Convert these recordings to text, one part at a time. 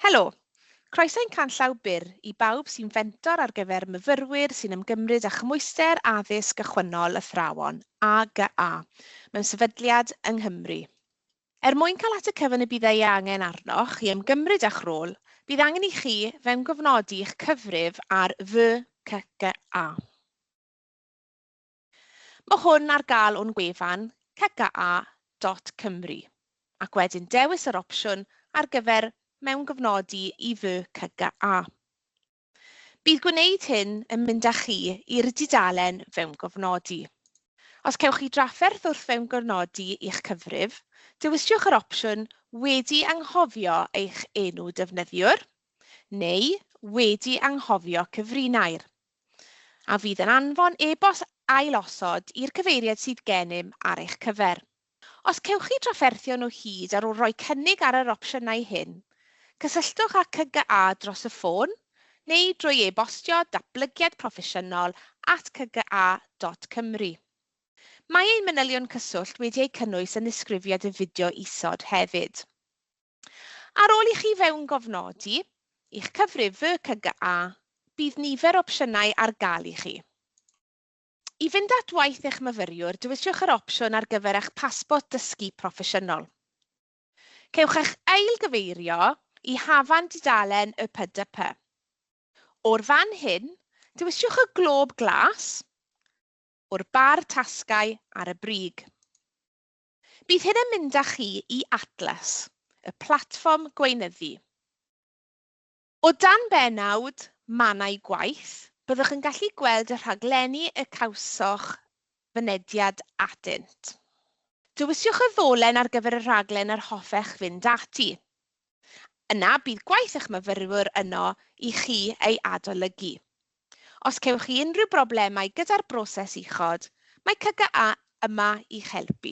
Helo, croeso i'n canllaw byr i bawb sy'n fentor ar gyfer myfyrwyr sy'n ymgymryd â chymwyster addysg gychwynnol athrawon AGA mewn sefydliad yng Nghymru. Mwyn cael at y cyfan y bydd ei angen arnoch i ymgymryd â'ch rôl, bydd angen i chi fewn gofnodi eich cyfrif ar FCGA. Mae hwn ar gael o'n gwefan cga.cymru ac wedyn dewis yr opsiwn ar gyfer mewn gofnodi i FCGA. Bydd gwneud hyn yn mynd â chi i'r dudalen fewn gofnodi. Os cewch chi drafferth wrth fewn gofnodi i'ch cyfrif, dewiswch yr opsiwn wedi anghofio eich enw defnyddiwr neu wedi anghofio cyfrinair. A fydd yn anfon e-bost ailosod i'r cyfeiriad sydd gennym ar eich cyfer. Os cewch chi drafferthio nhw hyd ar ôl rhoi cynnig ar yr opsiynau hyn, cysylltwch â CGA dros y ffôn neu drwy e-bostio datblygiad proffesiynol @cga.cymru. Mae ein manylion cyswllt wedi eu cynnwys yn ddisgrifiad y fideo isod hefyd. Ar ôl i chi fewn gofnodi, i'ch cyfrif FCGA, bydd nifer o opsiynau ar gael i chi. I fynd at waith eich myfyriwr, dewiswch yr opsiwn ar gyfer eich pasbort dysgu proffesiynol. Cewch eich ailgyfeirio i hafan dudalen y PDP. O'r fan hyn, dewiswch y glob glas o'r bar tasgau ar y brig. Bydd hyn yn mynd â chi i Atlas, y platfform gweinyddu. O dan bennawd Mannau Gwaith, byddwch yn gallu gweld y rhaglenni y cawsoch fynediad atynt. Dewiswch y ddolen ar gyfer y rhaglen yr hoffech fynd ati. Yna bydd gwaith eich myfyrwyr yno i chi ei adolygu. Os cewch chi unrhyw broblemau gyda'r broses uchod, mae CGA yma i'ch helpu.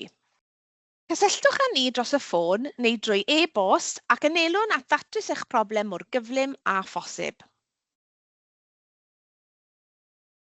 Cysylltwch â ni dros y ffôn neu drwy e-bost ac anelwn at ddatrys eich problem mor gyflym a phosib.